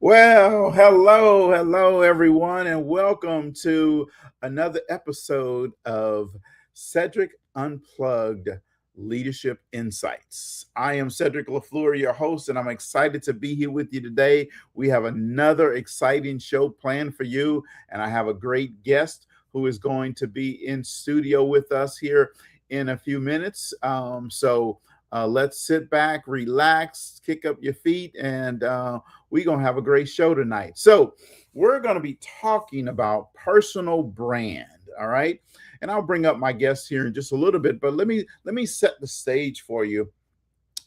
Well, hello, everyone, and welcome to another episode of Cedrick Unplugged Leadership Insights. I am Cedrick Unplugged, your host, and I'm excited to be here with you today. We have another exciting show planned for you, and I have a great guest who is going to be in studio with us here in a few minutes. Let's sit back, relax, kick up your feet, and we're going to have a great show tonight. So we're going to be talking about personal brand. All right. And I'll bring up my guests here in just a little bit, but let me set the stage for you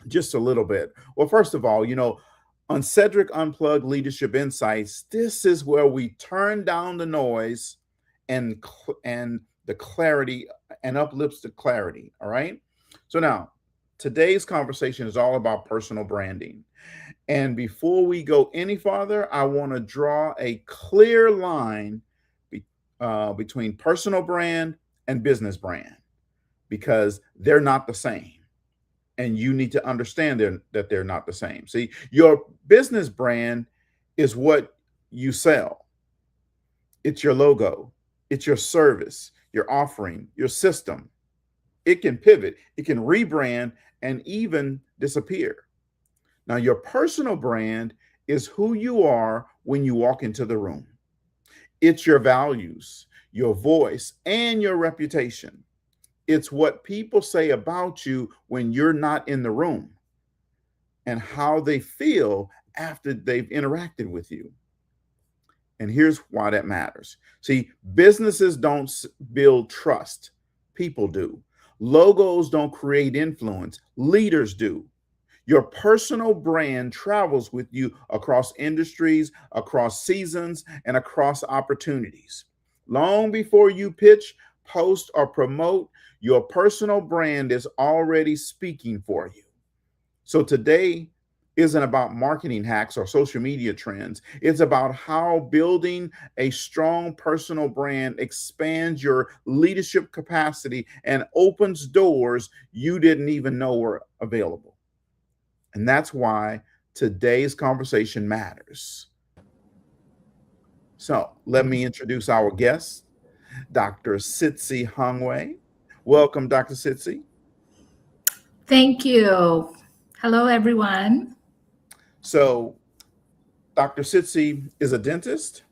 just a little bit. Well, first of all, on Cedrick Unplugged Leadership Insights, this is where we turn down the noise and the clarity and uplifts the clarity. All right. So now today's conversation is all about personal branding. And before we go any farther, I want to draw a clear line between personal brand and business brand, because they're not the same. And you need to understand that they're not the same. See, your business brand is what you sell. It's your logo. It's your service, your offering, your system. It can pivot. It can rebrand and even disappear. Now, your personal brand is who you are when you walk into the room. It's your values, your voice, and your reputation. It's what people say about you when you're not in the room and how they feel after they've interacted with you. And here's why that matters. See, businesses don't build trust. People do. Logos don't create influence. Leaders do. Your personal brand travels with you across industries, across seasons, and across opportunities. Long before you pitch, post, or promote, your personal brand is already speaking for you. So today isn't about marketing hacks or social media trends. It's about how building a strong personal brand expands your leadership capacity and opens doors you didn't even know were available. And that's why today's conversation matters. So let me introduce our guest, Dr. 𝗖𝗲𝗱𝗿𝗄𝗵𝗡. Welcome, Dr. 𝗖𝗲𝗱. Thank you. Hello, everyone. So Dr. 𝗖𝗲𝗱𝗿𝗄𝗵𝗡 is a dentist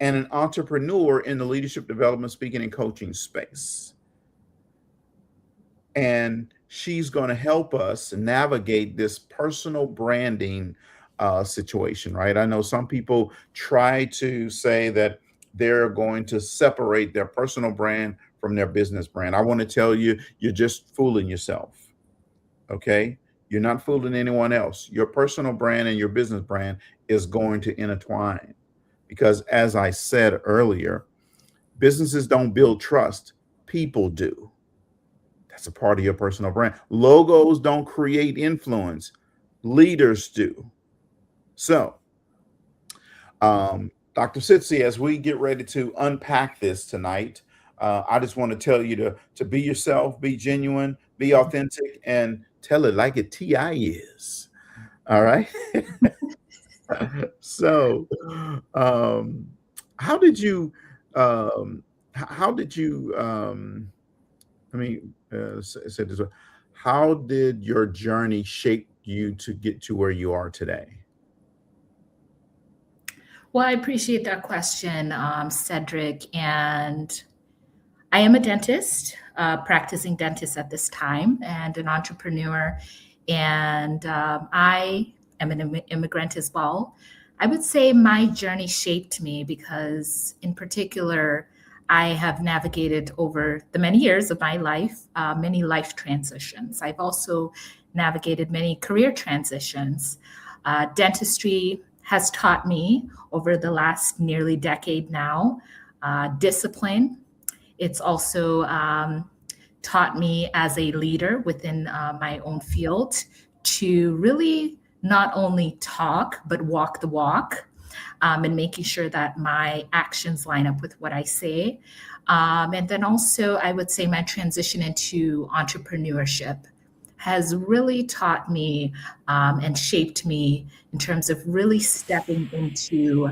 and an entrepreneur in the leadership development, speaking, and coaching space. And she's going to help us navigate this personal branding situation, right? I know some people try to say that they're going to separate their personal brand from their business brand. I want to tell you, you're just fooling yourself, okay? You're not fooling anyone else. Your personal brand and your business brand is going to intertwine because, as I said earlier, businesses don't build trust. People do. That's a part of your personal brand. Logos don't create influence. Leaders do. So, Dr. 𝗖𝗲𝗱𝗿𝗄𝗵𝗡, as we get ready to unpack this tonight, I just want to tell you to be yourself, be genuine, be authentic, and tell it like it TI is. All right. So, how did you say this way. How did your journey shape you to get to where you are today? Well, I appreciate that question, Cedric. And I am a dentist, practicing dentist at this time, and an entrepreneur. And I am an immigrant as well. I would say my journey shaped me because, in particular, I have navigated over the many years of my life, many life transitions. I've also navigated many career transitions. Dentistry has taught me over the last nearly decade now discipline. It's also taught me as a leader within my own field to really not only talk, but walk the walk. And making sure that my actions line up with what I say. And then also, I would say my transition into entrepreneurship has really taught me and shaped me in terms of really stepping into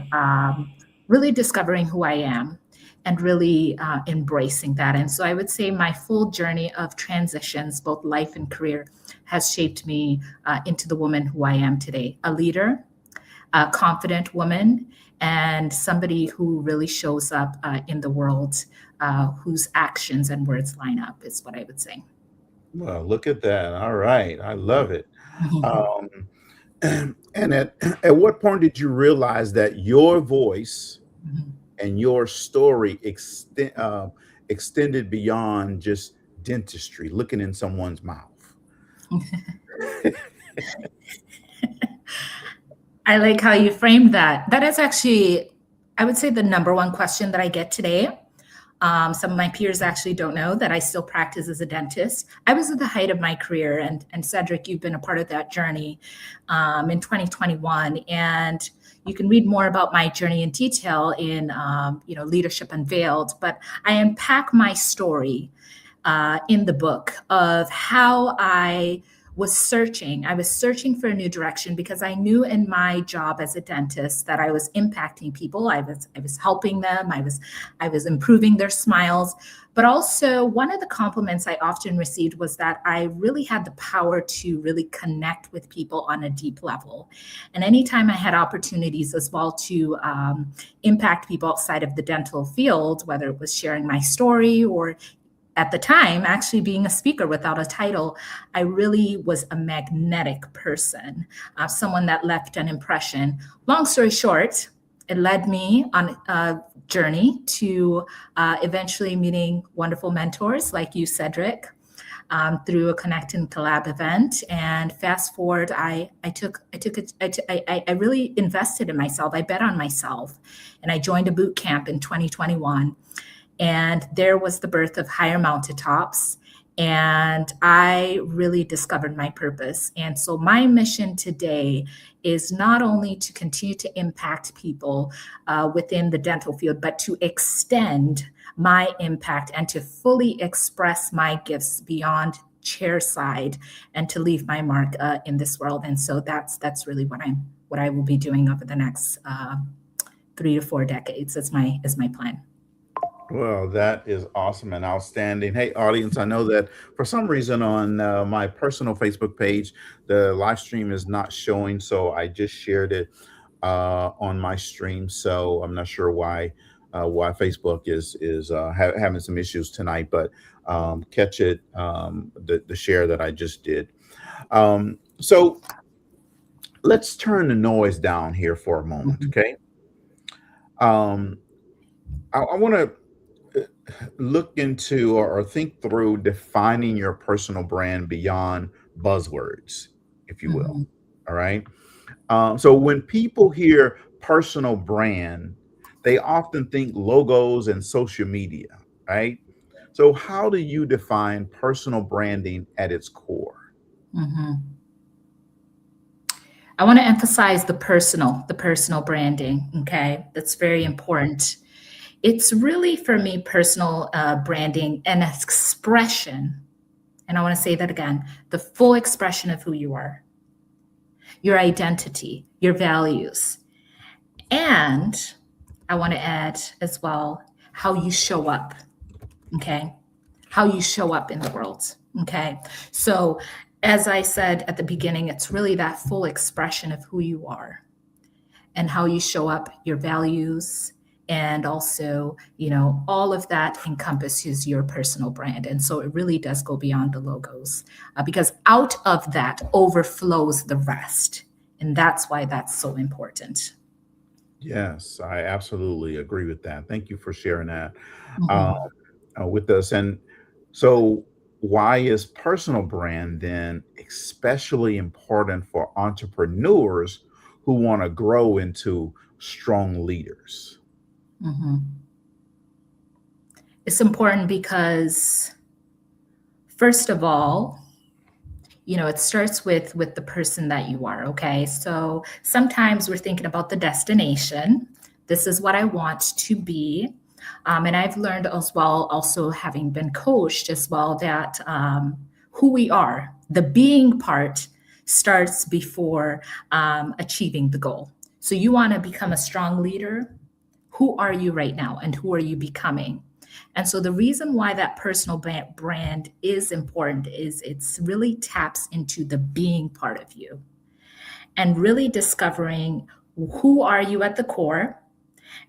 really discovering who I am and really embracing that. And so I would say my full journey of transitions, both life and career, has shaped me into the woman who I am today, a leader, a confident woman, and somebody who really shows up in the world, whose actions and words line up, is what I would say. Well, look at that. All right. I love it. Um, and at what point did you realize that your voice and your story extended beyond just dentistry, looking in someone's mouth? I like how you framed that. That is actually, I would say, the number one question that I get today. Some of my peers actually don't know that I still practice as a dentist. I was at the height of my career, and Cedrick, you've been a part of that journey in 2021. And you can read more about my journey in detail in Leadership Unveiled. But I unpack my story in the book of how I was searching. I was searching for a new direction because I knew in my job as a dentist that I was impacting people. I was helping them. I was improving their smiles. But also, one of the compliments I often received was that I really had the power to really connect with people on a deep level. And anytime I had opportunities as well to impact people outside of the dental field, whether it was sharing my story or at the time, actually being a speaker without a title, I really was a magnetic person, someone that left an impression. Long story short, it led me on a journey to eventually meeting wonderful mentors like you, Cedrick, through a Connect and Collab event. And fast forward, I really invested in myself. I bet on myself, and I joined a boot camp in 2021. And there was the birth of Higher Mountaintops. And I really discovered my purpose. And so my mission today is not only to continue to impact people within the dental field, but to extend my impact and to fully express my gifts beyond chairside and to leave my mark in this world. And so that's really what I will be doing over the next 3 to 4 decades is my plan. Well, that is awesome and outstanding. Hey, audience, I know that for some reason on my personal Facebook page, the live stream is not showing. So I just shared it on my stream. So I'm not sure why Facebook is having some issues tonight, but catch it, the share that I just did. So let's turn the noise down here for a moment, okay? I want to look into or think through defining your personal brand beyond buzzwords, if you will. All right. So when people hear personal brand, they often think logos and social media, right? So how do you define personal branding at its core? I want to emphasize the personal branding. Okay. That's very important. It's really, for me, personal branding, an expression, and I want to say that again, the full expression of who you are, your identity, your values. And I want to add as well how you show up, okay? How you show up in the world, okay? So as I said at the beginning, it's really that full expression of who you are and how you show up, your values, and also, all of that encompasses your personal brand. And so it really does go beyond the logos because out of that overflows the rest. And that's why that's so important. Yes, I absolutely agree with that. Thank you for sharing that with us. And so why is personal brand then especially important for entrepreneurs who want to grow into strong leaders? It's important because, first of all, it starts with the person that you are, okay? So sometimes we're thinking about the destination. This is what I want to be. And I've learned as well, also having been coached as well, that who we are. The being part starts before achieving the goal. So you want to become a strong leader. Who are you right now, and who are you becoming? And so the reason why that personal brand is important is it's really taps into the being part of you, and really discovering who are you at the core,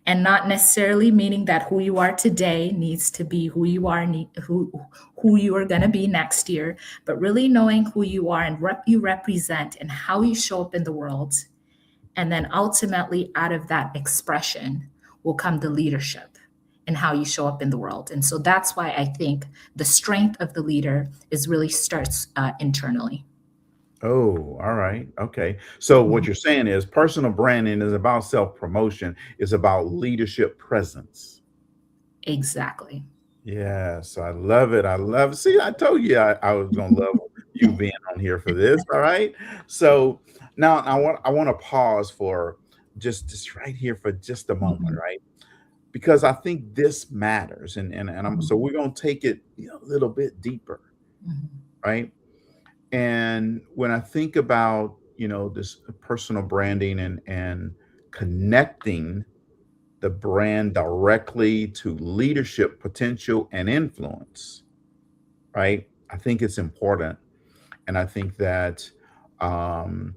and not necessarily meaning that who you are today needs to be who you are, who you are going to be next year, but really knowing who you are and what you represent and how you show up in the world. And then ultimately out of that expression will come the leadership and how you show up in the world. And so that's why I think the strength of the leader is really starts internally. Oh, all right. Okay. So what you're saying is personal branding is about self-promotion, it's about leadership presence. Exactly. Yes, I love it. I love it. See, I told you I was gonna love you being on here for this. All right. So now I want to pause for just right here for just a moment, Mhm. right? Because I think this matters. And so we're gonna take it a little bit deeper, Mhm. right? And when I think about, this personal branding and connecting the brand directly to leadership potential and influence, right? I think it's important. And I think that um,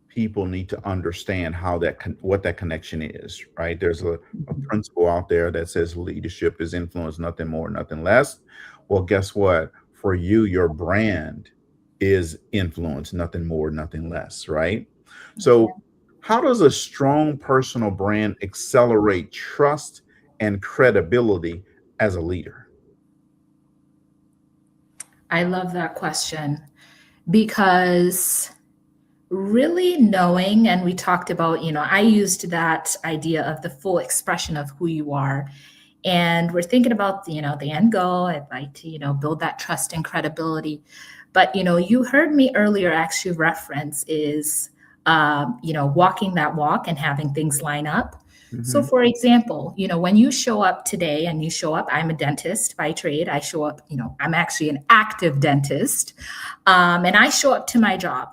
people need to understand how what that connection is, right? There's a Mhm. principle out there that says leadership is influence, nothing more, nothing less. Well, guess what? For you, your brand is influence, nothing more, nothing less, right? So, how does a strong personal brand accelerate trust and credibility as a leader? I love that question because really knowing, and we talked about, I used that idea of the full expression of who you are. And we're thinking about, the end goal. I'd like to, build that trust and credibility. But, you heard me earlier actually reference is, walking that walk and having things line up. So, Mhm. for example, when you show up today and you show up, I'm a dentist by trade. I show up, I'm actually an active dentist. And I show up to my job.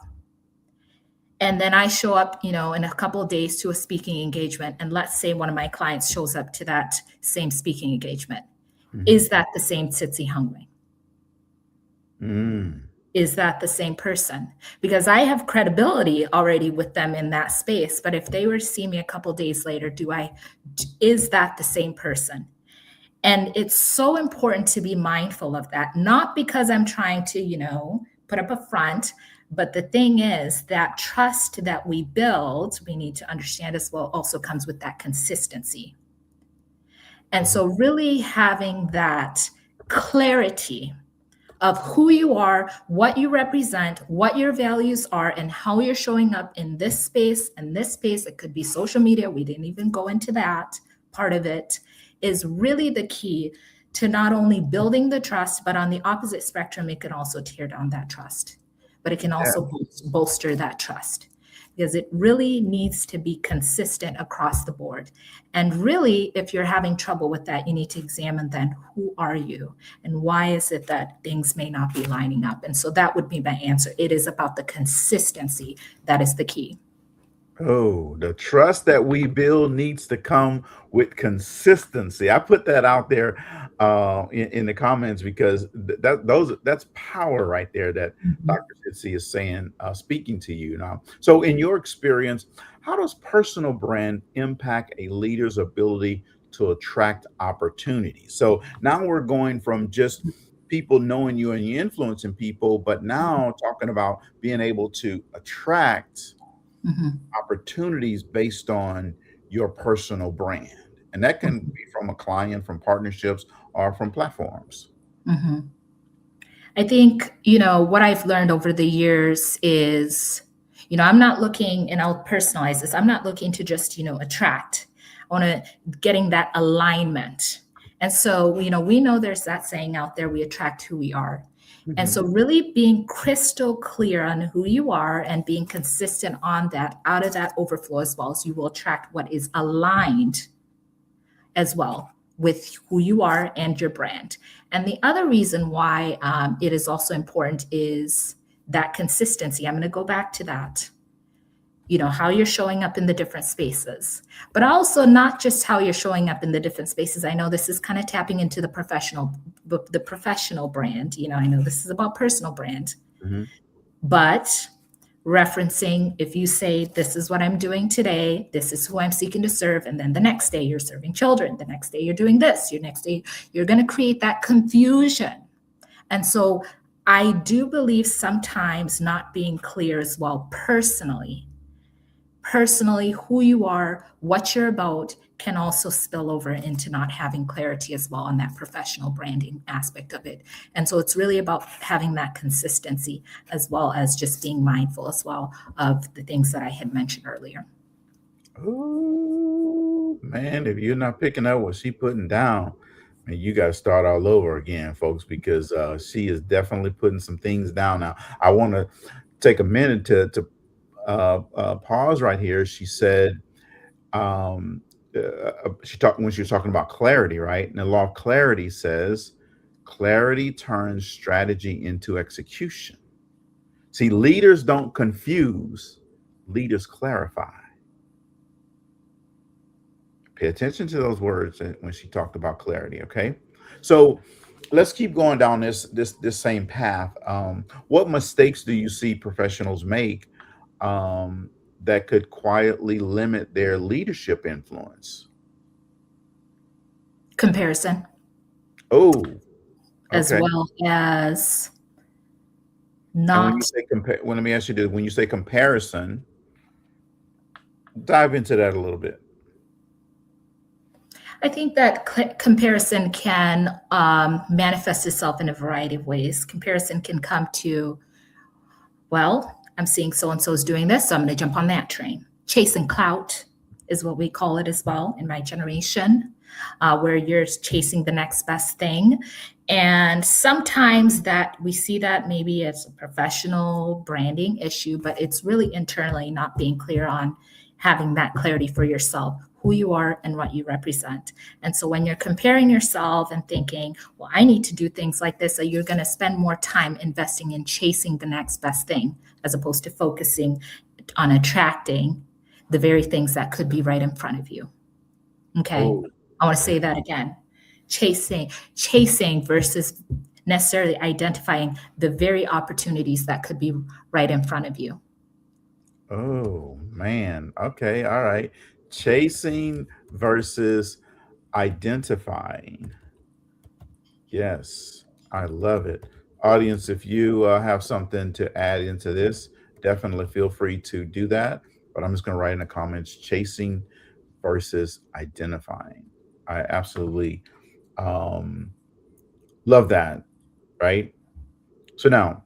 And then I show up, in a couple of days to a speaking engagement. And let's say one of my clients shows up to that same speaking engagement. Mhm. Is that the same 𝗟𝗍𝗃𝗿𝗄𝗏? Mm. Is that the same person? Because I have credibility already with them in that space. But if they were to see me a couple of days later, is that the same person? And it's so important to be mindful of that, not because I'm trying to, put up a front, but the thing is that trust that we build, we need to understand as well, also comes with that consistency. And so really having that clarity of who you are, what you represent, what your values are, and how you're showing up in this space and this space. It could be social media. We didn't even go into that part of it, is really the key to not only building the trust, but on the opposite spectrum, it can also tear down that trust, but it can also bolster that trust, because it really needs to be consistent across the board. And really, if you're having trouble with that, you need to examine then, who are you and why is it that things may not be lining up? And so that would be my answer. It is about the consistency that is the key. Oh, the trust that we build needs to come with consistency. I put that out there in the comments because that's power right there that Mhm. Dr. Fitzy is saying, speaking to you now. So, in your experience, how does personal brand impact a leader's ability to attract opportunities? So now we're going from just people knowing you and you influencing people, but now talking about being able to attract Mhm. opportunities based on your personal brand. And that can Mhm. be from a client, from partnerships, or from platforms. Mhm. I think, what I've learned over the years is, I'm not looking, and I'll personalize this, I'm not looking to just, attract. I want to getting that alignment. And so, we know there's that saying out there, we attract who we are. And Mhm. so really being crystal clear on who you are and being consistent on that, out of that overflow as well, as you will attract what is aligned as well with who you are and your brand. And the other reason why it is also important is that consistency. I'm going to go back to that. How you're showing up in the different spaces, but also not just how you're showing up in the different spaces. I know this is kind of tapping into the professional brand. I know this is about personal brand, but referencing, if you say, this is what I'm doing today, this is who I'm seeking to serve, and then the next day you're serving children, the next day you're doing this, your next day you're going to create that confusion. And so I do believe sometimes not being clear as well personally, who you are, what you're about, can also spill over into not having clarity as well on that professional branding aspect of it. And so it's really about having that consistency, as well as just being mindful as well of the things that I had mentioned earlier. Oh, man, if you're not picking up what she's putting down, man, you got to start all over again, folks, because she is definitely putting some things down now. I want to take a minute to pause right here. She said, when she was talking about clarity, right? And the law of clarity says, clarity turns strategy into execution. See, leaders don't confuse, leaders clarify. Pay attention to those words when she talked about clarity, okay? So let's keep going down this same path. What mistakes do you see professionals make that could quietly limit their leadership influence? Comparison. Oh, okay. As well as not. When you say let me ask you this: when you say comparison, dive into that a little bit. I think that comparison can manifest itself in a variety of ways. Comparison can come to, well, I'm seeing so-and-so's doing this, so I'm going to jump on that train. Chasing clout is what we call it as well in my generation, where you're chasing the next best thing. And sometimes that we see that maybe it's a professional branding issue, but it's really internally not being clear on having that clarity for yourself, who you are and what you represent. And so when you're comparing yourself and thinking, well, I need to do things like this, so you're going to spend more time investing in chasing the next best thing, as opposed to focusing on attracting the very things that could be right in front of you. Okay. Oh. I want to say that again. Chasing versus necessarily identifying the very opportunities that could be right in front of you. Oh, man. Okay. All right. Chasing versus identifying. Yes, I love it. Audience, if you have something to add into this, definitely feel free to do that. But I'm just going to write in the comments, chasing versus identifying. I absolutely love that, right? So now,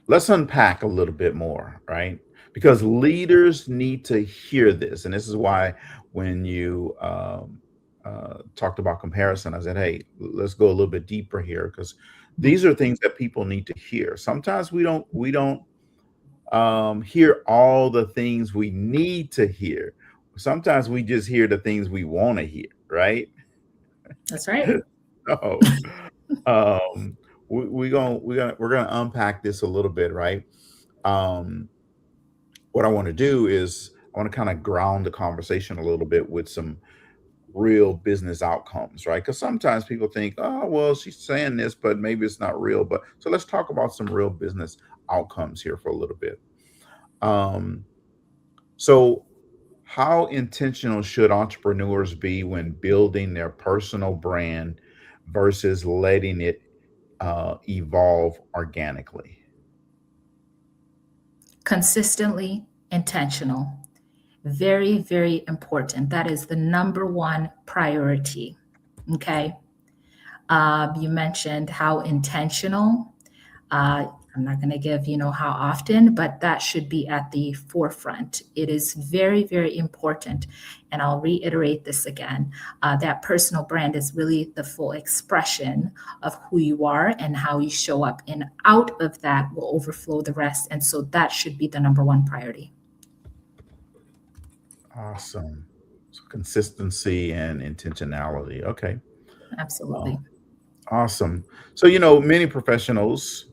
let's unpack a little bit more, right? Because leaders need to hear this. And this is why when you talked about comparison, I said, hey, let's go a little bit deeper here, because these are things that people need to hear. Sometimes we don't hear all the things we need to hear. Sometimes we just hear the things we want to hear, right? That's right. So, we're gonna unpack this a little bit, right? What I want to do is I want to kind of ground the conversation a little bit with some real business outcomes, right? Because sometimes people think, oh, well, she's saying this, but maybe it's not real. But so let's talk about some real business outcomes here for a little bit. So how intentional should entrepreneurs be when building their personal brand versus letting it evolve organically? Consistently intentional. Very, very important. That is the number one priority. Okay. You mentioned how intentional. I'm not going to give, how often, but that should be at the forefront. It is very, very important. And I'll reiterate this again. That personal brand is really the full expression of who you are and how you show up. And out of that will overflow the rest. And so that should be the number one priority. Awesome. So consistency and intentionality. Okay. Absolutely. Um, awesome. So, many professionals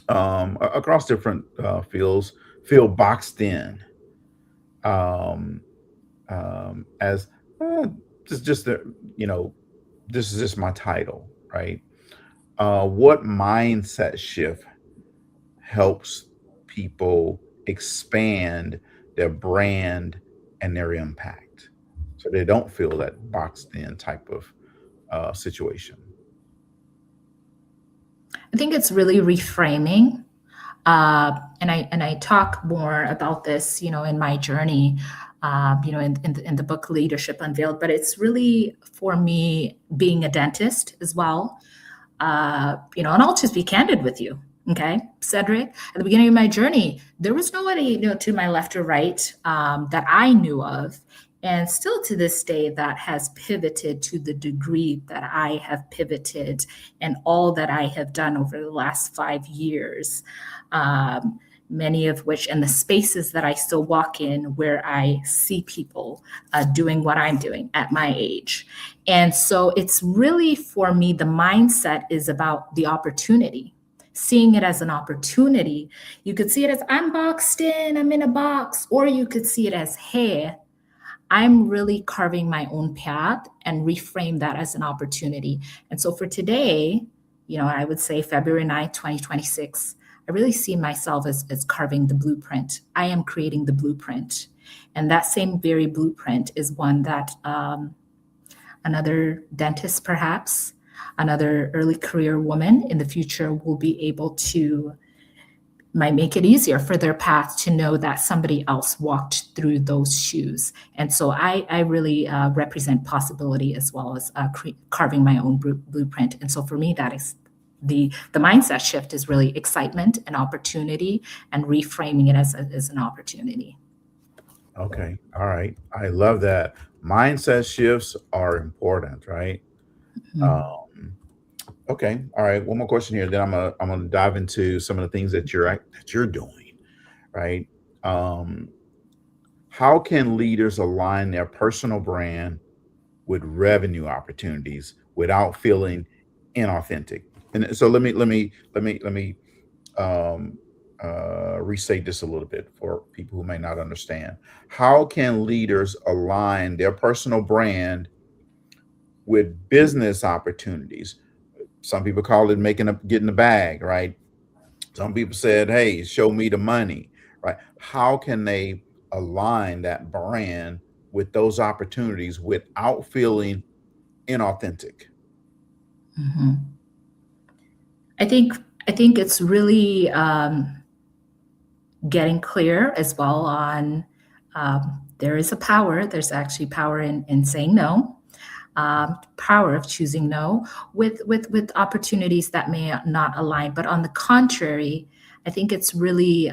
across different fields feel boxed in um, as just you know, this is just my title, right? What mindset shift helps people expand their brand and their impact so they don't feel that boxed in type of situation? I think it's really reframing. And I talk more about this, in my journey, in the book Leadership Unveiled. But it's really for me being a dentist as well. And I'll just be candid with you. Okay, Cedric, at the beginning of my journey, there was nobody, to my left or right that I knew of. And still to this day, that has pivoted to the degree that I have pivoted and all that I have done over the last 5 years. Many of which, and the spaces that I still walk in where I see people doing what I'm doing at my age. And so it's really, for me, the mindset is about the opportunity, seeing it as an opportunity. You could see it as I'm boxed in, I'm in a box, or you could see it as, hey, I'm really carving my own path, and reframe that as an opportunity. And so for today, I would say February 9th, 2026, I really see myself as carving the blueprint. I am creating the blueprint. And that same very blueprint is one that another dentist, perhaps, another early career woman in the future will be able to, might make it easier for their path to know that somebody else walked through those shoes. And so I really represent possibility as well as carving my own blueprint. And so for me, that is the mindset shift is really excitement and opportunity, and reframing it as an opportunity. Okay. All right. I love that. Mindset shifts are important, right? Mhm. Um, okay. All right. One more question here. Then I'm gonna dive into some of the things that you're doing, right? Um, how can leaders align their personal brand with revenue opportunities without feeling inauthentic? And so let me um, restate this a little bit for people who may not understand. How can leaders align their personal brand with business opportunities? Some people call it getting the bag, right? Some people said, "Hey, show me the money," right? How can they align that brand with those opportunities without feeling inauthentic? Mhm. I think I think it's really getting clear as well on there is a power. There's actually power in saying no, power of choosing no with opportunities that may not align. But on the contrary, I think it's really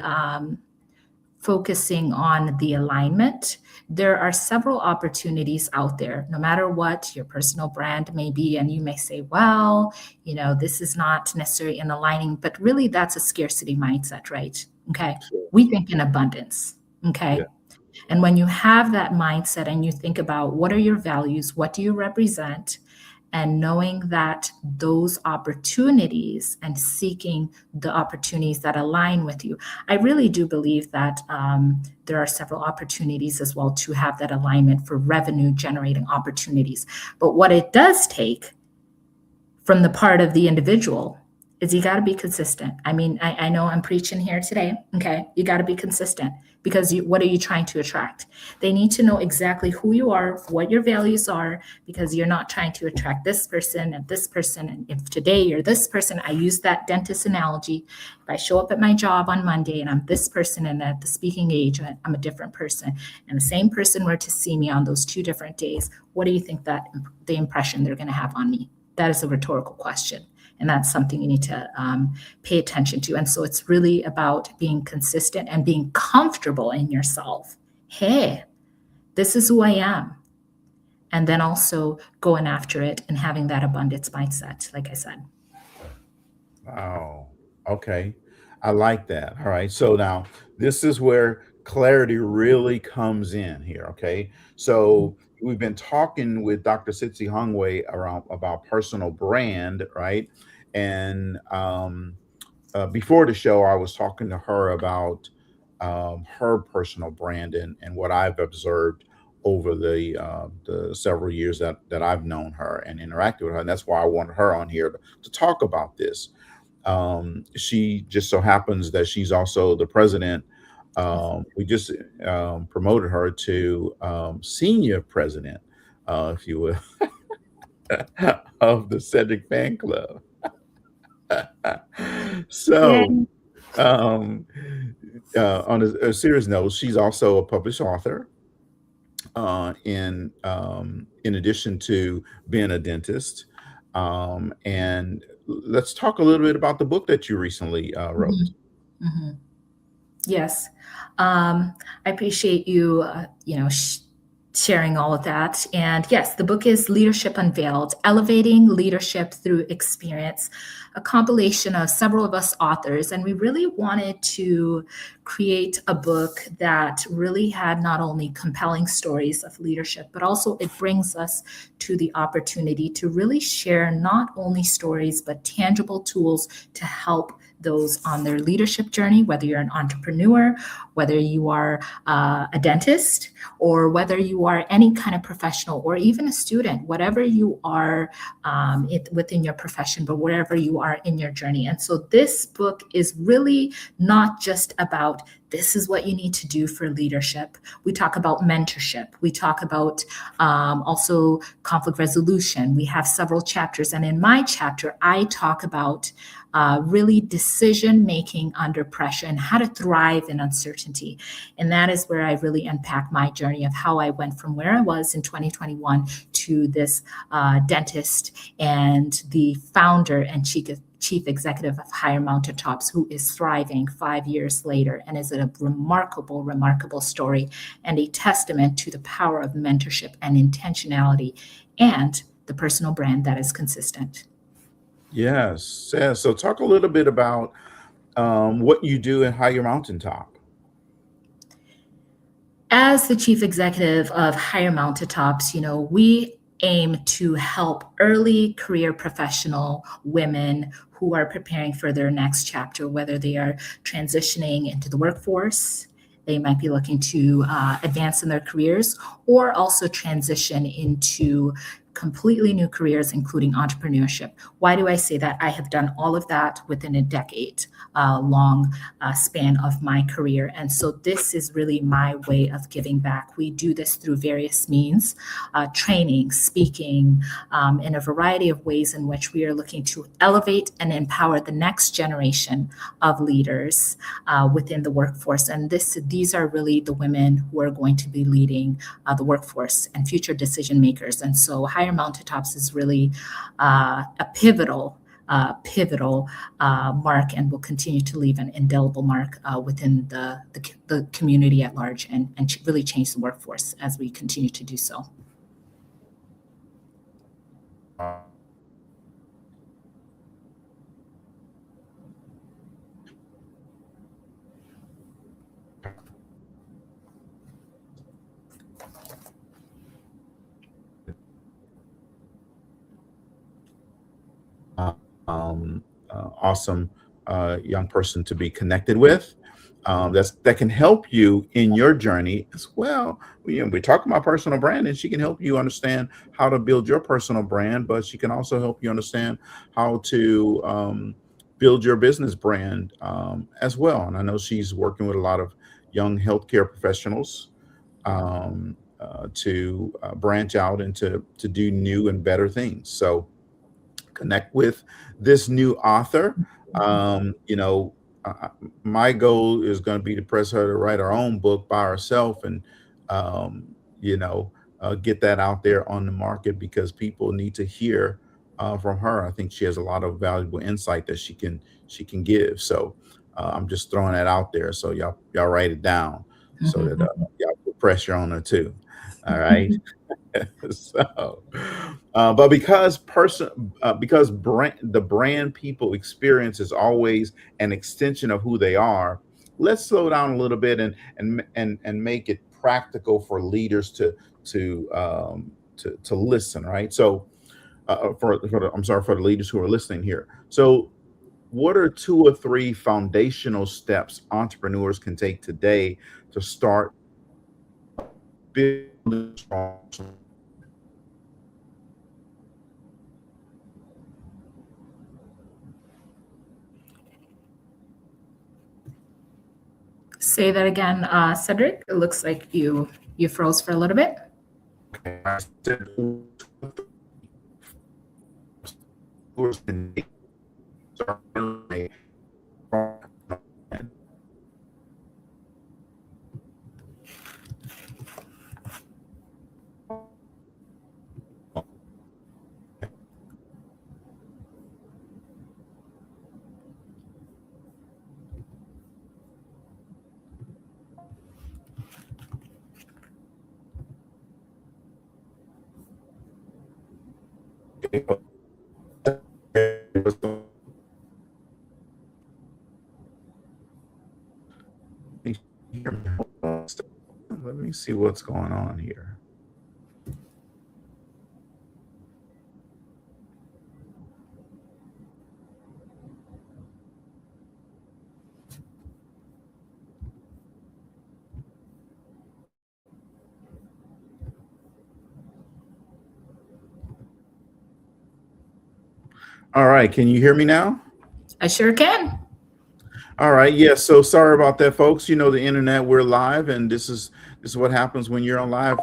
focusing on the alignment. There are several opportunities out there, no matter what your personal brand may be. And you may say, well, this is not necessarily in aligning, but really that's a scarcity mindset, right? Okay. Sure. We think in abundance. Yeah. Okay. And when you have that mindset and you think about what are your values, what do you represent, and knowing that those opportunities and seeking the opportunities that align with you, I really do believe that there are several opportunities as well to have that alignment for revenue generating opportunities. But what it does take from the part of the individual is you got to be consistent. I mean, I know I'm preaching here today. Okay. You got to be consistent because what are you trying to attract? They need to know exactly who you are, what your values are, because you're not trying to attract this person and this person. And if today you're this person, I use that dentist analogy. If I show up at my job on Monday and I'm this person, and at the speaking age, I'm a different person, and the same person were to see me on those 2 different days, what do you think that the impression they're going to have on me? That is a rhetorical question. And that's something you need to pay attention to. And so it's really about being consistent and being comfortable in yourself. Hey, this is who I am. And then also going after it and having that abundance mindset, like I said. Wow. Okay. I like that. All right. So now this is where clarity really comes in here. Okay. So we've been talking with Dr. 𝗖𝗲𝗃𝗴𝗴𝗏 around about personal brand, right? And before the show, I was talking to her about her personal brand and what I've observed over the several years that I've known her and interacted with her. And that's why I wanted her on here to talk about this. She just so happens that she's also the president. We just promoted her to senior president, if you will, of the Cedrick fan club. So, on a serious note, she's also a published author. In addition to being a dentist, and let's talk a little bit about the book that you recently wrote. Yes, I appreciate you, sharing all of that. And yes, the book is Leadership Unveiled, Elevating Leadership Through Experience, a compilation of several of us authors. And we really wanted to create a book that really had not only compelling stories of leadership, but also it brings us to the opportunity to really share not only stories, but tangible tools to help those on their leadership journey, whether you're an entrepreneur, whether you are a dentist, or whether you are any kind of professional or even a student, whatever you are within your profession, but wherever you are in your journey. And so this book is really not just about this is what you need to do for leadership. We talk about mentorship. We talk about also conflict resolution. We have several chapters. And in my chapter, I talk about really decision-making under pressure and how to thrive in uncertainty. And that is where I really unpack my journey of how I went from where I was in 2021 to this dentist and the founder and chief executive of 𝗲𝗽𝗋𝗿𝗄𝗏, who is thriving 5 years later, and is a remarkable, remarkable story and a testament to the power of mentorship and intentionality and the personal brand that is consistent. Yes. Yeah. So talk a little bit about what you do at 𝗲𝗽𝗋𝗿𝗄𝗏. As the chief executive of 𝗲𝗽𝗋𝗋𝗿𝗄𝗏, we aim to help early career professional women who are preparing for their next chapter, whether they are transitioning into the workforce, they might be looking to advance in their careers, or also transition into completely new careers, including entrepreneurship. Why do I say that? I have done all of that within a decade long span of my career. And so this is really my way of giving back. We do this through various means, training, speaking, in a variety of ways in which we are looking to elevate and empower the next generation of leaders within the workforce. And these are really the women who are going to be leading the workforce and future decision makers. And so 𝗲𝗽𝗋𝗿𝗄𝗏 is really a pivotal mark, and will continue to leave an indelible mark within the community at large, and really change the workforce as we continue to do so. Awesome young person to be connected with. That can help you in your journey as well. We're talking about personal brand, and she can help you understand how to build your personal brand, but she can also help you understand how to build your business brand as well. And I know she's working with a lot of young healthcare professionals to branch out and to do new and better things. So connect with this new author. My goal is going to be to press her to write her own book by herself, and get that out there on the market, because people need to hear from her. I think she has a lot of valuable insight that she can give. So I'm just throwing that out there. So y'all write it down so that y'all put pressure on her too. All right. So, but because the brand people experience is always an extension of who they are, let's slow down a little bit and make it practical for leaders to listen, right? So I'm sorry, for the leaders who are listening here. So what are 2 or 3 foundational steps entrepreneurs can take today to start building strong? Say that again, Cedric. It looks like you froze for a little bit. Okay, I said entrepreneurs can start building a let me see what's going on here. All right, can you hear me now? I sure can. All right, yeah, so sorry about that, folks. You know, the internet, we're live, and this is what happens when you're on live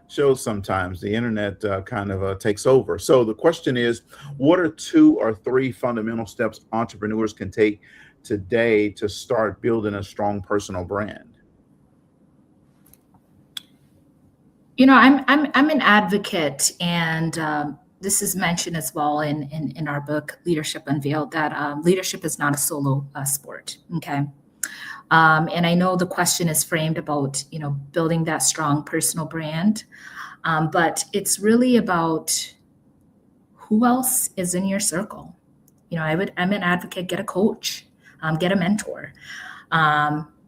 shows sometimes. The internet kind of takes over. So the question is, what are 2 or 3 fundamental steps entrepreneurs can take today to start building a strong personal brand? You know, I'm an advocate, and this is mentioned as well in our book, Leadership Unveiled, that leadership is not a solo sport. Okay. And I know the question is framed about, you know, building that strong personal brand, but it's really about who else is in your circle. You know, I'm an advocate, get a coach, get a mentor,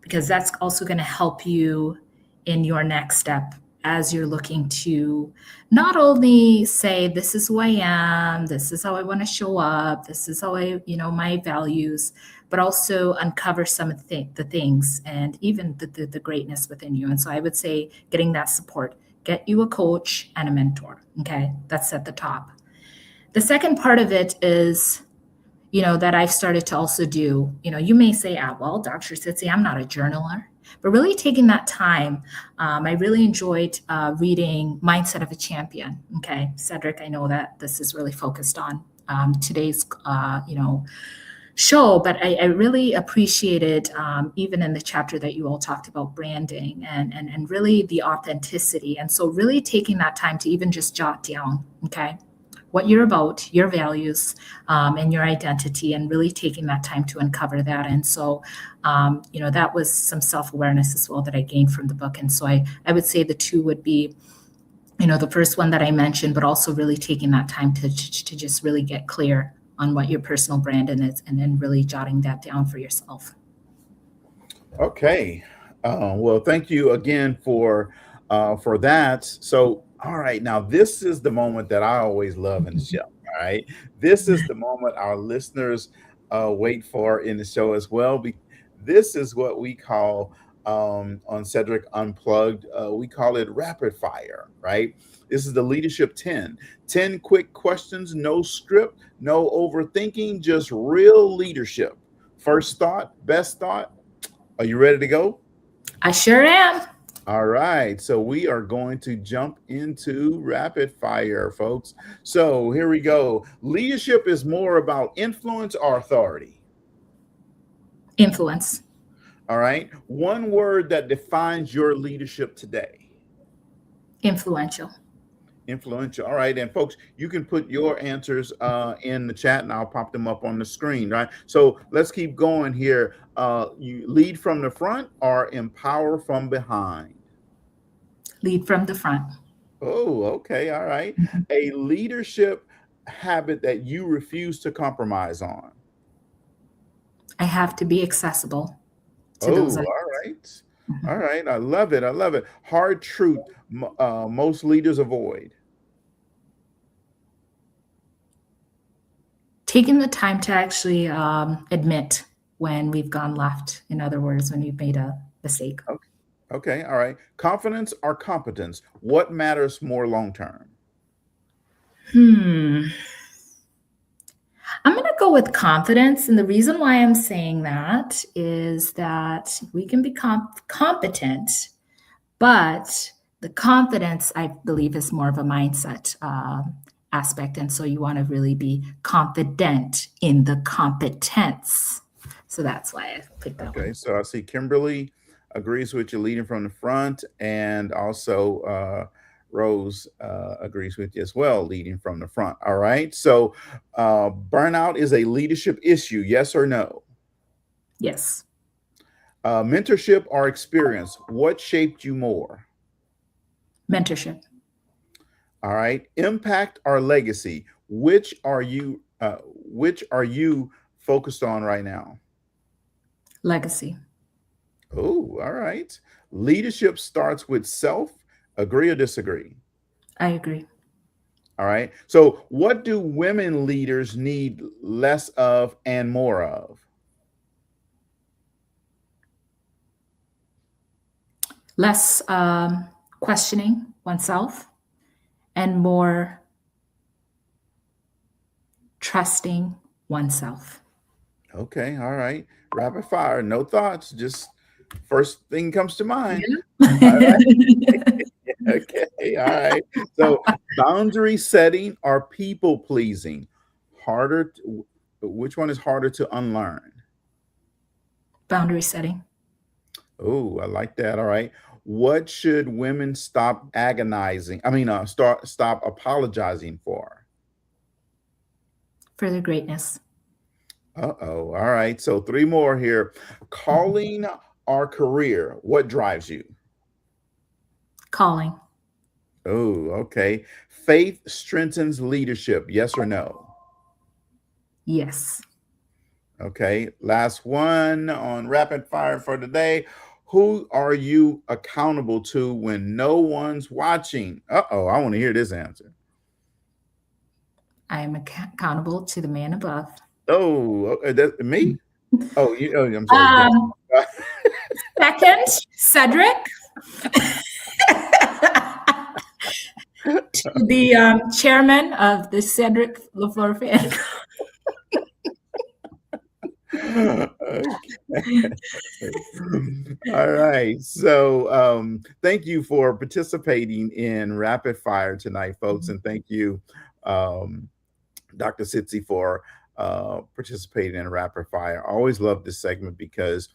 because that's also going to help you in your next step as you're looking to not only say, this is who I am, this is how I want to show up, this is how my values, but also uncover some of the things and even the greatness within you. And so I would say getting that support, get you a coach and a mentor. Okay. That's at the top. The second part of it is, that I've started to also do, you may say, well, Dr. 𝗖𝗍𝗂𝗧, I'm not a journaler. But really taking that time, I really enjoyed reading Mindset of a Champion. Okay, Cedric, I know that this is really focused on today's, show, but I really appreciated even in the chapter that you all talked about branding and really the authenticity. And so really taking that time to even just jot down, okay, what you're about, your values, and your identity, and really taking that time to uncover that. And so, that was some self-awareness as well that I gained from the book. And so I would say the 2 would be, the first one that I mentioned, but also really taking that time to just really get clear on what your personal brand is, and then really jotting that down for yourself. Okay. Well, thank you again for that. So, all right, now this is the moment that I always love in the show. All right, this is the moment our listeners wait for in the show as well. This is what we call on Cedrick Unplugged. We call it rapid fire. Right. This is the Leadership 10. 10 quick questions, no script, no overthinking, just real leadership. First thought, best thought. Are you ready to go? I sure am. All right, so we are going to jump into rapid fire, folks. So here we go. Leadership is more about influence or authority? Influence. All right. One word that defines your leadership today? Influential. Influential. All right. And folks, you can put your answers in the chat and I'll pop them up on the screen. Right. So let's keep going here. You lead from the front or empower from behind? Lead from the front. Oh, okay. All right. A leadership habit that you refuse to compromise on? I have to be accessible to those Oh, items. all right. All Mhm. right. I love it. I love it. Hard truth most leaders avoid. Taking the time to actually admit when we've gone left. In other words, when we've made a mistake. Okay. Okay. All right. Confidence or competence? What matters more long term? Hmm. I'm going to go with confidence. And the reason why I'm saying that is that we can be competent, but the confidence, I believe, is more of a mindset aspect. And so you want to really be confident in the competence. So that's why I picked that Okay. one. So I see Kimberly agrees with you leading from the front, and also Rose agrees with you as well, leading from the front. All right. So burnout is a leadership issue. Yes or no? Yes. Mentorship or experience? What shaped you more? Mentorship. All right. Impact or legacy? Which are you focused on right now? Legacy. Oh, all right. Leadership starts with self. Agree or disagree? I agree. All right. So, what do women leaders need less of and more of? Less questioning oneself and more trusting oneself. Okay. All right. Rapid fire. No thoughts. Just first thing comes to mind. All Yeah. right. Okay. All right. So, boundary setting or people pleasing? Which one is harder to unlearn? Boundary setting. Oh, I like that. All right. What should women stop agonizing? Stop apologizing for? Further greatness. Uh-oh. All right. So three more here. Calling or career? What drives you? Calling. Oh, okay. Faith strengthens leadership. Yes or no? Yes. Okay. Last one on rapid fire for today. Who are you accountable to when no one's watching? Uh-oh. I want to hear this answer. I am accountable to the man above. Oh, that me? Oh, I'm sorry. Second, Cedrick. To the chairman of the Cedrick LaFleur fan. All right. So thank you for participating in Rapid Fire tonight, folks. And thank you, Dr. Sitzi, for participating in Rapid Fire. I always love this segment because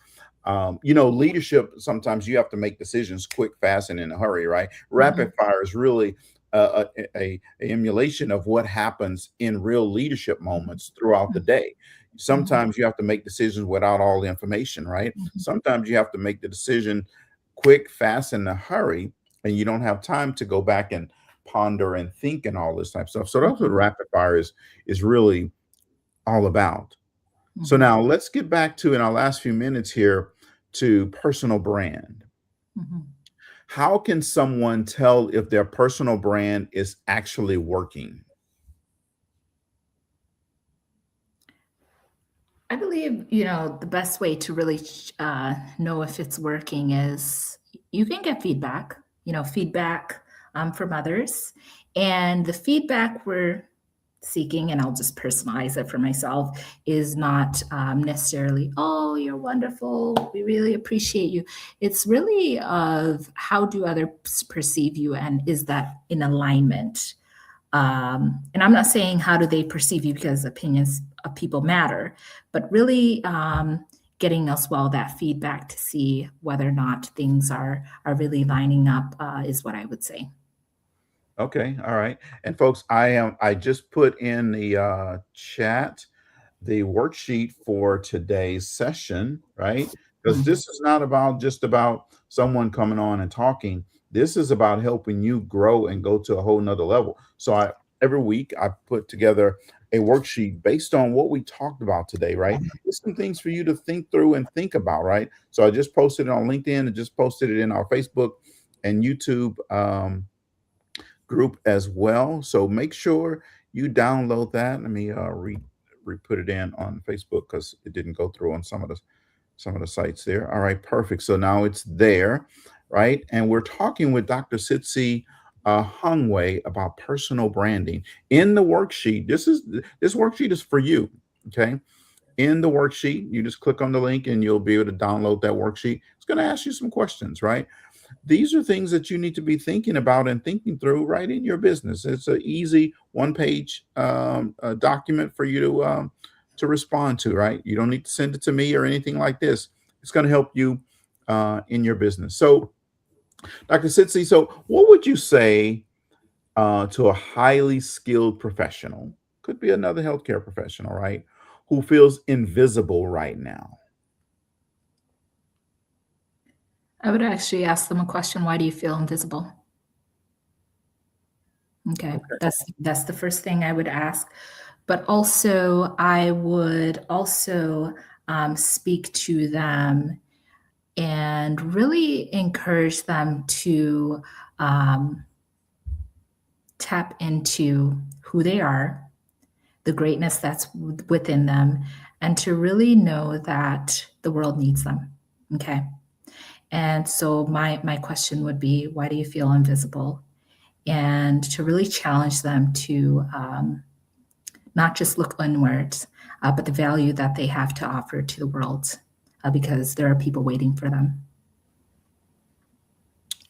leadership, sometimes you have to make decisions quick, fast, and in a hurry, right? Rapid fire is really a emulation of what happens in real leadership moments throughout the day. Sometimes you have to make decisions without all the information, right? Sometimes you have to make the decision quick, fast, in a hurry, and you don't have time to go back and ponder and think and all this type of stuff. So that's what rapid fire is really all about. So now let's get back to, in our last few minutes here, to personal brand. How can someone tell if their personal brand is actually working? I believe, the best way to really know if it's working is you can get feedback, feedback from others. And the feedback we're seeking, and I'll just personalize it for myself, is not necessarily, oh, you're wonderful, we really appreciate you. It's really of how do others perceive you, and is that in alignment? And I'm not saying how do they perceive you, because opinions of people matter, but really getting as well that feedback to see whether or not things are really lining up is what I would say. Okay, all right. And folks, I just put in the chat the worksheet for today's session, right? Because this is not just about someone coming on and talking. This is about helping you grow and go to a whole nother level. So every week I put together a worksheet based on what we talked about today, right? There's some things for you to think through and think about, right? So I just posted it on LinkedIn and just posted it in our Facebook and YouTube group as well. So make sure you download that. Let me put it in on Facebook because it didn't go through on some of the sites there. All right, perfect. So now it's there, right? And we're talking with Dr. 𝗟𝗲𝗂𝗵𝗶𝗽 about personal branding. In the worksheet, this worksheet is for you. Okay. In the worksheet, you just click on the link and you'll be able to download that worksheet. It's going to ask you some questions, right? These are things that you need to be thinking about and thinking through right in your business. It's an easy one-page document for you to respond to, right? You don't need to send it to me or anything like this. It's going to help you in your business. So, Dr. 𝗟𝗍𝗂, so what would you say to a highly skilled professional, could be another healthcare professional, right, who feels invisible right now? I would actually ask them a question, why do you feel invisible? Okay, that's the first thing I would ask. But also, I would also speak to them and really encourage them to tap into who they are, the greatness that's within them, and to really know that the world needs them. Okay. And so my question would be, why do you feel invisible? And to really challenge them to not just look inwards, but the value that they have to offer to the world, because there are people waiting for them.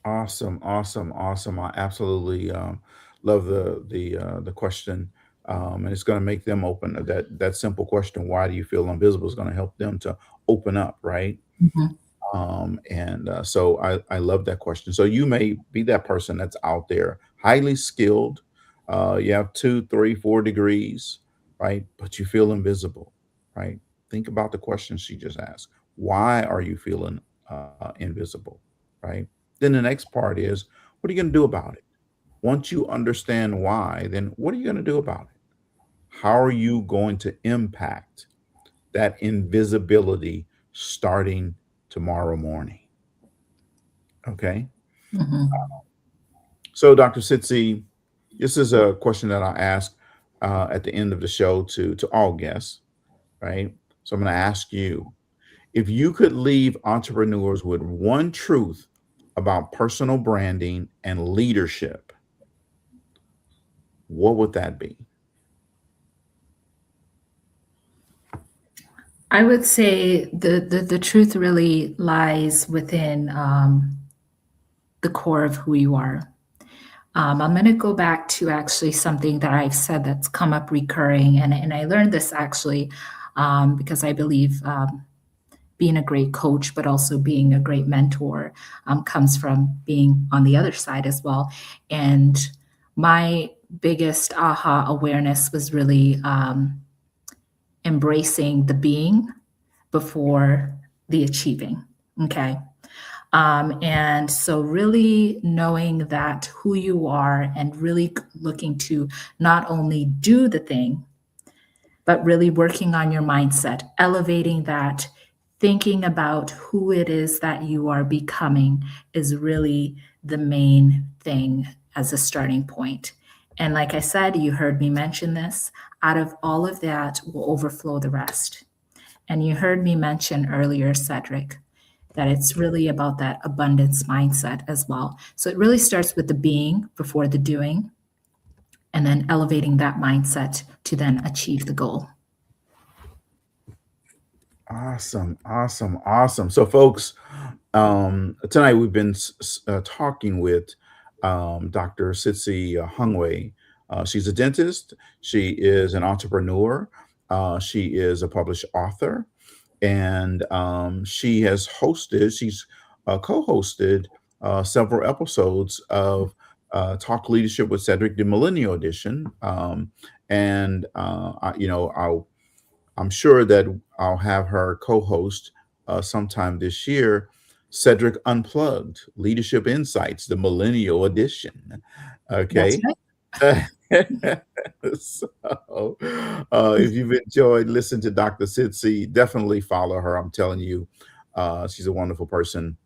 Awesome, awesome, awesome. I absolutely love the question, and it's going to make them open. That simple question, why do you feel invisible, is going to help them to open up, right? Mhm. So I love that question. So you may be that person that's out there, highly skilled. You have 2, 3, 4 degrees, right? But you feel invisible, right? Think about the question she just asked. Why are you feeling invisible, right? Then the next part is, what are you going to do about it? Once you understand why, then what are you going to do about it? How are you going to impact that invisibility starting tomorrow morning? Okay. Mhm. So, Dr. 𝗟𝗍𝗂𝗧, this is a question that I ask at the end of the show to all guests, right? So I'm going to ask you, if you could leave entrepreneurs with one truth about personal branding and leadership, what would that be? I would say the truth really lies within the core of who you are. I'm going to go back to actually something that I've said that's come up recurring, and I learned this actually because I believe being a great coach, but also being a great mentor comes from being on the other side as well. And my biggest aha awareness was really embracing the being before the achieving. Okay. And so really knowing that who you are and really looking to not only do the thing, but really working on your mindset, elevating that, thinking about who it is that you are becoming is really the main thing as a starting point. And like I said, you heard me mention this, out of all of that will overflow the rest. And you heard me mention earlier, Cedric, that it's really about that abundance mindset as well. So it really starts with the being before the doing, and then elevating that mindset to then achieve the goal. Awesome, awesome, awesome. So, folks, tonight we've been talking with Dr. 𝗟𝗍𝗂𝗵𝗶𝗽. She's a dentist. She is an entrepreneur. She is a published author, and she's co-hosted several episodes of Talk Leadership with Cedric, the Millennial Edition. I'm sure that I'll have her co-host sometime this year, Cedric Unplugged, Leadership Insights, the Millennial Edition. That's Okay. right. So, if you've enjoyed listening to Dr. Sid, definitely follow her. I'm telling you, she's a wonderful person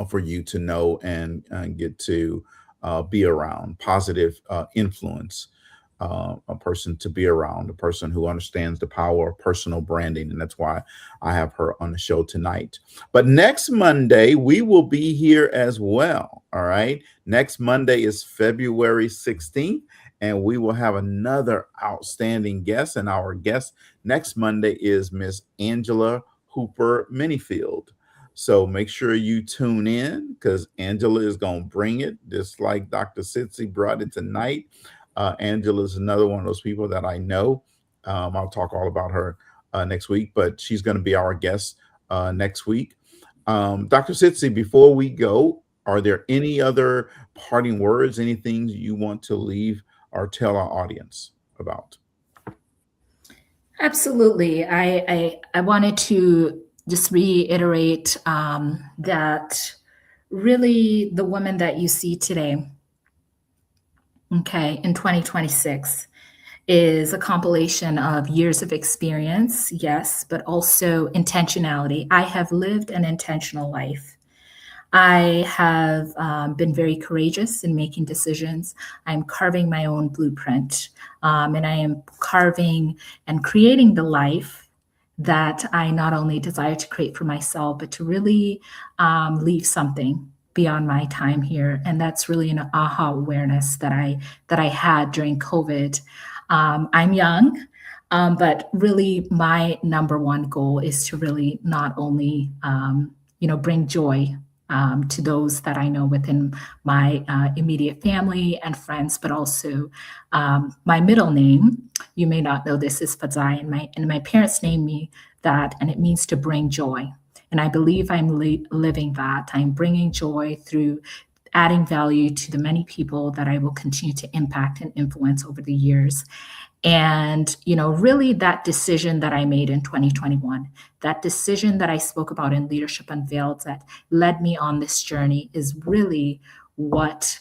for you to know and get to be around, positive influence, a person to be around, a person who understands the power of personal branding. And that's why I have her on the show tonight. But next Monday, we will be here as well. All right. Next Monday is February 16th. And we will have another outstanding guest. And our guest next Monday is Miss 𝗟𝗲𝗱𝗿𝗂𝗵𝗍𝗍. So make sure you tune in because Angela is going to bring it, just like Dr. Sid brought it tonight. Angela is another one of those people that I know. I'll talk all about her next week, but she's going to be our guest next week. Dr. Sid, before we go, are there any other parting words, anything you want to leave or tell our audience about? Absolutely. I wanted to just reiterate that really the woman that you see today, okay, in 2026 is a compilation of years of experience, yes, but also intentionality. I have lived an intentional life. I have been very courageous in making decisions. I'm carving my own blueprint, and I am carving and creating the life that I not only desire to create for myself, but to really leave something beyond my time here. And that's really an aha awareness that I had during COVID. I'm young, but really my number one goal is to really not only bring joy to those that I know within my immediate family and friends, but also my middle name. You may not know this is Fadzai, and my parents named me that, and it means to bring joy. And I believe I'm living that. I'm bringing joy through adding value to the many people that I will continue to impact and influence over the years. And, really that decision that I made in 2021, that decision that I spoke about in Leadership Unveiled that led me on this journey is really what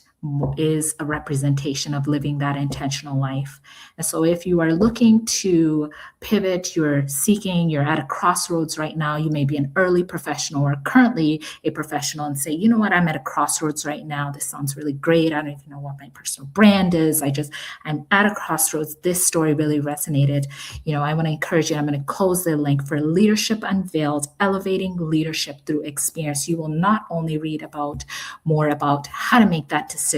is a representation of living that intentional life. And so if you are looking to pivot, you're at a crossroads right now, you may be an early professional or currently a professional and say, you know what, I'm at a crossroads right now. This sounds really great. I don't even know what my personal brand is. I'm at a crossroads. This story really resonated. I want to encourage you. I'm going to close the link for Leadership Unveiled, Elevating Leadership Through Experience. You will not only read more about how to make that decision,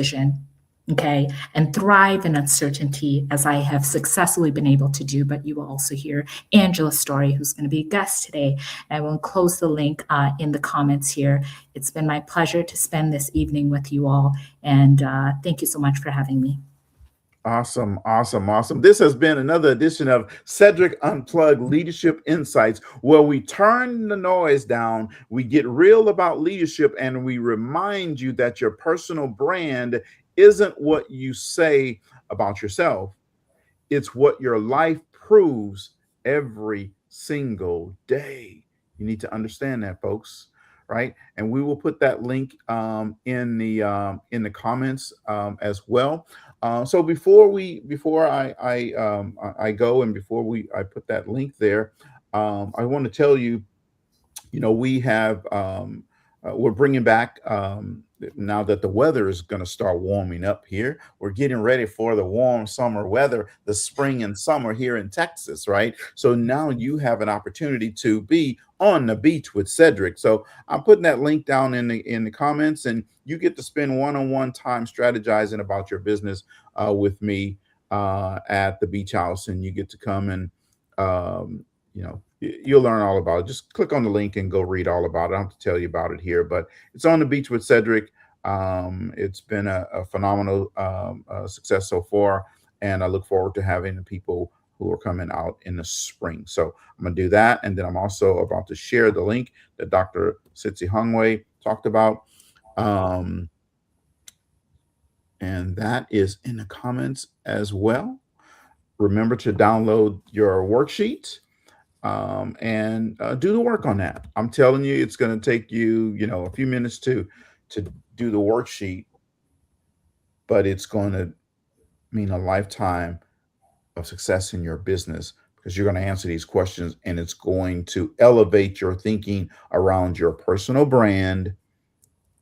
okay, and thrive in uncertainty as I have successfully been able to do, but you will also hear Angela's story, who's going to be a guest today. I will close the link in the comments here. It's been my pleasure to spend this evening with you all, and thank you so much for having me. Awesome, awesome, awesome. This has been another edition of Cedrick Unplugged Leadership Insights, where we turn the noise down, we get real about leadership, and we remind you that your personal brand isn't what you say about yourself. It's what your life proves every single day. You need to understand that, folks. Right, and we will put that link in the comments as well. So before I go and before I put that link there, I want to tell you, we have we're bringing back now that the weather is going to start warming up here. We're getting ready for the warm summer weather, the spring and summer here in Texas, right? So now you have an opportunity to be on the beach with Cedrick. So I'm putting that link down in the comments, and you get to spend one-on-one time strategizing about your business with me at the beach house, and you get to come and you'll learn all about it. Just click on the link and go read all about it. I don't have to tell you about it here, but it's on the beach with Cedrick. It's been a phenomenal success so far, and I look forward to having the people who are coming out in the spring. So I'm going to do that, and then I'm also about to share the link that Dr. 𝗟𝗍𝗃𝗿𝗂𝗵𝗍𝗂 talked about, and that is in the comments as well. Remember to download your worksheet and do the work on that. I'm telling you, it's going to take you, a few minutes to do the worksheet, but it's going to mean a lifetime of success in your business, because you're going to answer these questions and it's going to elevate your thinking around your personal brand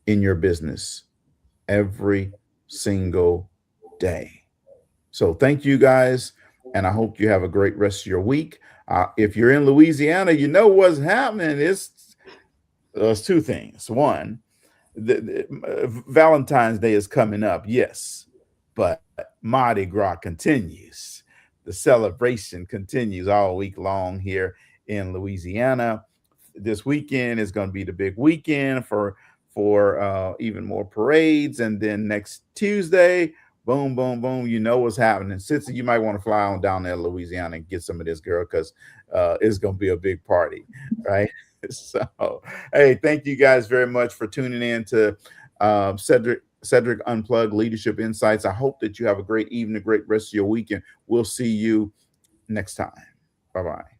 in your business every single day. So thank you guys, and I hope you have a great rest of your week. If you're in Louisiana, you know what's happening. It's two things. One, Valentine's Day is coming up, yes, but Mardi Gras continues. The celebration continues all week long here in Louisiana. This weekend is going to be the big weekend for even more parades, and then next Tuesday, boom, boom, boom. You know what's happening. Sissy, you might want to fly on down there to Louisiana and get some of this, girl, because it's going to be a big party, right? So, hey, thank you guys very much for tuning in to Cedrick Unplugged Leadership Insights. I hope that you have a great evening, a great rest of your weekend. We'll see you next time. Bye-bye.